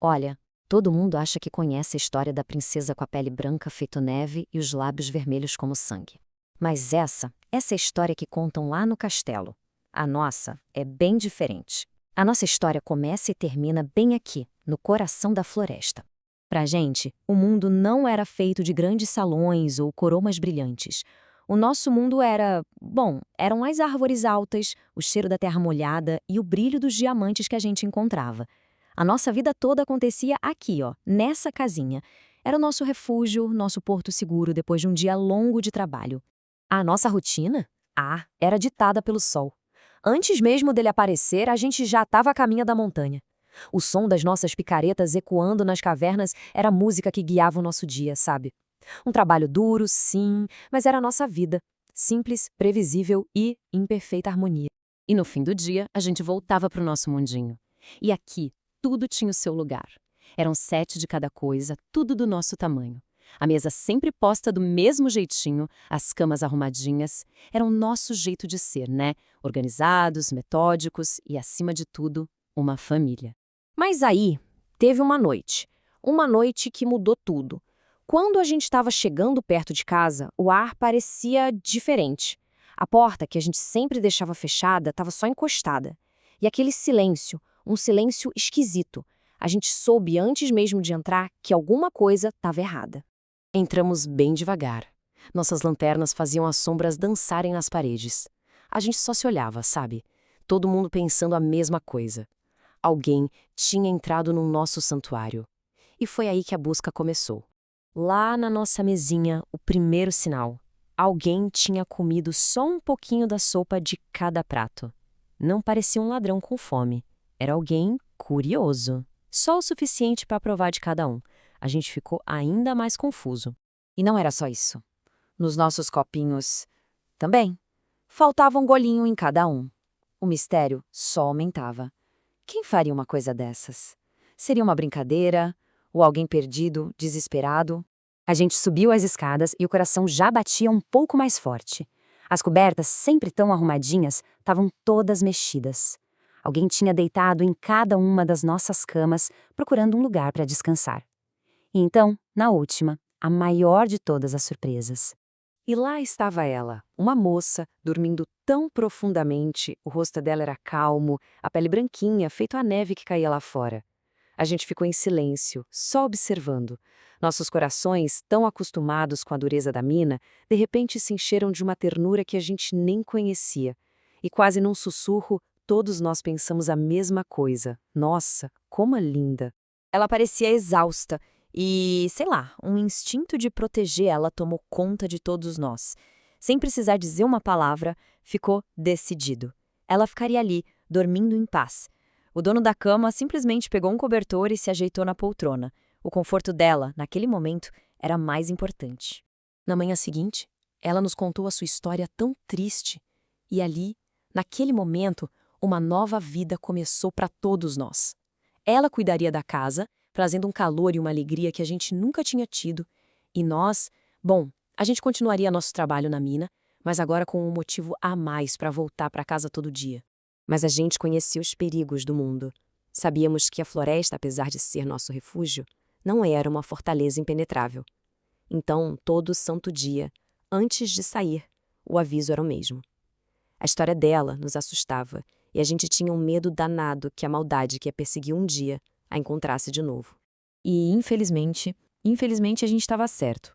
Olha, todo mundo acha que conhece a história da princesa com a pele branca feito neve e os lábios vermelhos como sangue. Mas essa é a história que contam lá no castelo. A nossa é bem diferente. A nossa história começa e termina bem aqui, no coração da floresta. Pra gente, o mundo não era feito de grandes salões ou coroas brilhantes. O nosso mundo eram as árvores altas, o cheiro da terra molhada e o brilho dos diamantes que a gente encontrava. A nossa vida toda acontecia aqui, ó, nessa casinha. Era o nosso refúgio, nosso porto seguro depois de um dia longo de trabalho. A nossa rotina? Era ditada pelo sol. Antes mesmo dele aparecer, a gente já estava a caminho da montanha. O som das nossas picaretas ecoando nas cavernas era a música que guiava o nosso dia, sabe? Um trabalho duro, sim, mas era a nossa vida. Simples, previsível e em perfeita harmonia. E no fim do dia, a gente voltava para o nosso mundinho. E aqui, tudo tinha o seu lugar. Eram 7 de cada coisa, tudo do nosso tamanho. A mesa sempre posta do mesmo jeitinho, as camas arrumadinhas. Era o nosso jeito de ser, né? Organizados, metódicos e, acima de tudo, uma família. Mas aí, teve uma noite. Uma noite que mudou tudo. Quando a gente estava chegando perto de casa, o ar parecia diferente. A porta, que a gente sempre deixava fechada, estava só encostada. E aquele silêncio, um silêncio esquisito. A gente soube antes mesmo de entrar que alguma coisa estava errada. Entramos bem devagar. Nossas lanternas faziam as sombras dançarem nas paredes. A gente só se olhava, sabe? Todo mundo pensando a mesma coisa. Alguém tinha entrado no nosso santuário. E foi aí que a busca começou. Lá na nossa mesinha, o primeiro sinal. Alguém tinha comido só um pouquinho da sopa de cada prato. Não parecia um ladrão com fome. Era alguém curioso. Só o suficiente para provar de cada um. A gente ficou ainda mais confuso. E não era só isso. Nos nossos copinhos, também. Faltava um golinho em cada um. O mistério só aumentava. Quem faria uma coisa dessas? Seria uma brincadeira? Ou alguém perdido, desesperado? A gente subiu as escadas e o coração já batia um pouco mais forte. As cobertas, sempre tão arrumadinhas, estavam todas mexidas. Alguém tinha deitado em cada uma das nossas camas, procurando um lugar para descansar. E então, na última, a maior de todas as surpresas. E lá estava ela, uma moça, dormindo tão profundamente, o rosto dela era calmo, a pele branquinha, feito a neve que caía lá fora. A gente ficou em silêncio, só observando. Nossos corações, tão acostumados com a dureza da mina, de repente se encheram de uma ternura que a gente nem conhecia. E quase num sussurro, todos nós pensamos a mesma coisa. Nossa, como é linda! Ela parecia exausta e, sei lá, um instinto de proteger ela tomou conta de todos nós. Sem precisar dizer uma palavra, ficou decidido. Ela ficaria ali, dormindo em paz. O dono da cama simplesmente pegou um cobertor e se ajeitou na poltrona. O conforto dela, naquele momento, era mais importante. Na manhã seguinte, ela nos contou a sua história tão triste. E ali, naquele momento, uma nova vida começou para todos nós. Ela cuidaria da casa, trazendo um calor e uma alegria que a gente nunca tinha tido. E nós, a gente continuaria nosso trabalho na mina, mas agora com um motivo a mais para voltar para casa todo dia. Mas a gente conhecia os perigos do mundo. Sabíamos que a floresta, apesar de ser nosso refúgio, não era uma fortaleza impenetrável. Então, todo santo dia, antes de sair, o aviso era o mesmo. A história dela nos assustava, e a gente tinha um medo danado que a maldade que a perseguiu um dia a encontrasse de novo. E, infelizmente a gente estava certo.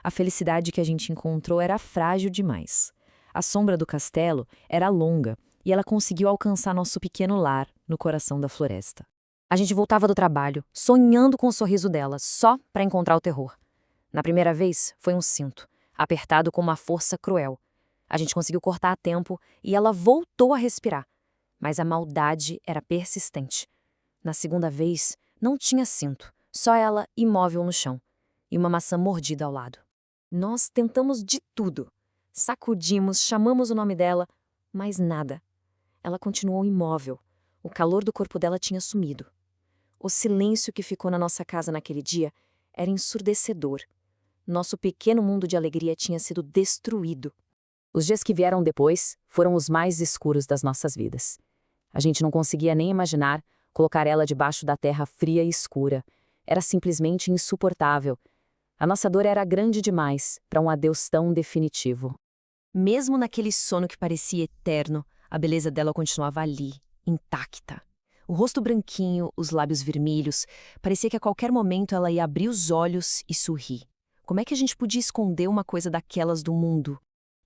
A felicidade que a gente encontrou era frágil demais. A sombra do castelo era longa, e ela conseguiu alcançar nosso pequeno lar no coração da floresta. A gente voltava do trabalho, sonhando com o sorriso dela, só para encontrar o terror. Na primeira vez, foi um cinto, apertado com uma força cruel. A gente conseguiu cortar a tempo e ela voltou a respirar. Mas a maldade era persistente. Na segunda vez, não tinha cinto, só ela imóvel no chão, e uma maçã mordida ao lado. Nós tentamos de tudo. Sacudimos, chamamos o nome dela, mas nada. Ela continuou imóvel. O calor do corpo dela tinha sumido. O silêncio que ficou na nossa casa naquele dia era ensurdecedor. Nosso pequeno mundo de alegria tinha sido destruído. Os dias que vieram depois foram os mais escuros das nossas vidas. A gente não conseguia nem imaginar Colocar ela debaixo da terra fria e escura. Era simplesmente insuportável. A nossa dor era grande demais para um adeus tão definitivo. Mesmo naquele sono que parecia eterno, a beleza dela continuava ali, intacta. O rosto branquinho, os lábios vermelhos, parecia que a qualquer momento ela ia abrir os olhos e sorrir. Como é que a gente podia esconder uma coisa daquelas do mundo?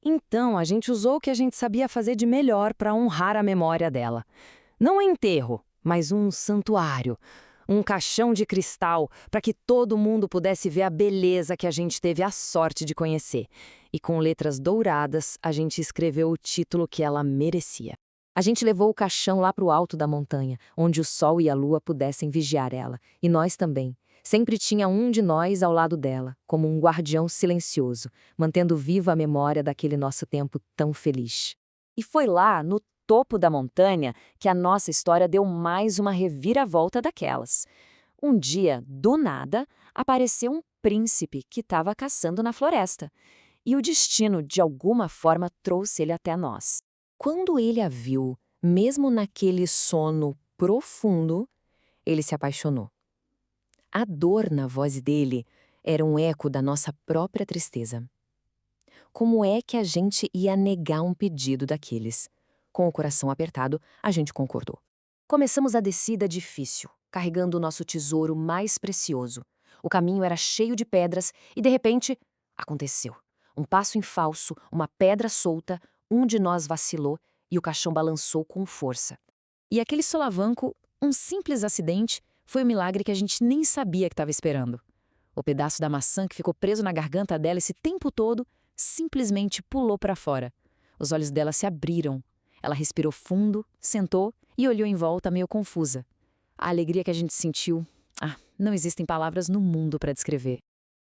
Então, a gente usou o que a gente sabia fazer de melhor para honrar a memória dela. Não um enterro, mas um santuário. Um caixão de cristal para que todo mundo pudesse ver a beleza que a gente teve a sorte de conhecer. E com letras douradas, a gente escreveu o título que ela merecia. A gente levou o caixão lá para o alto da montanha, onde o sol e a lua pudessem vigiar ela, e nós também. Sempre tinha um de nós ao lado dela, como um guardião silencioso, mantendo viva a memória daquele nosso tempo tão feliz. E foi lá, no topo da montanha, que a nossa história deu mais uma reviravolta daquelas. Um dia, do nada, apareceu um príncipe que estava caçando na floresta. E o destino, de alguma forma, trouxe ele até nós. Quando ele a viu, mesmo naquele sono profundo, ele se apaixonou. A dor na voz dele era um eco da nossa própria tristeza. Como é que a gente ia negar um pedido daqueles? Com o coração apertado, a gente concordou. Começamos a descida difícil, carregando o nosso tesouro mais precioso. O caminho era cheio de pedras e, de repente, aconteceu. Um passo em falso, uma pedra solta, um de nós vacilou e o caixão balançou com força. E aquele solavanco, um simples acidente, foi um milagre que a gente nem sabia que estava esperando. O pedaço da maçã que ficou preso na garganta dela esse tempo todo simplesmente pulou para fora. Os olhos dela se abriram. Ela respirou fundo, sentou e olhou em volta meio confusa. A alegria que a gente sentiu, não existem palavras no mundo para descrever.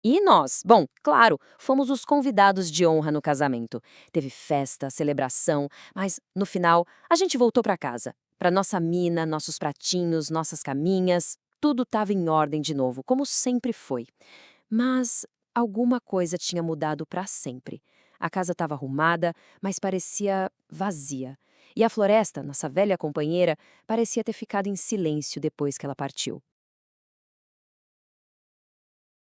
E nós? Bom, claro, fomos os convidados de honra no casamento. Teve festa, celebração, mas, no final, a gente voltou para casa. Para nossa mina, nossos pratinhos, nossas caminhas, tudo estava em ordem de novo, como sempre foi. Mas alguma coisa tinha mudado para sempre. A casa estava arrumada, mas parecia vazia. E a floresta, nossa velha companheira, parecia ter ficado em silêncio depois que ela partiu.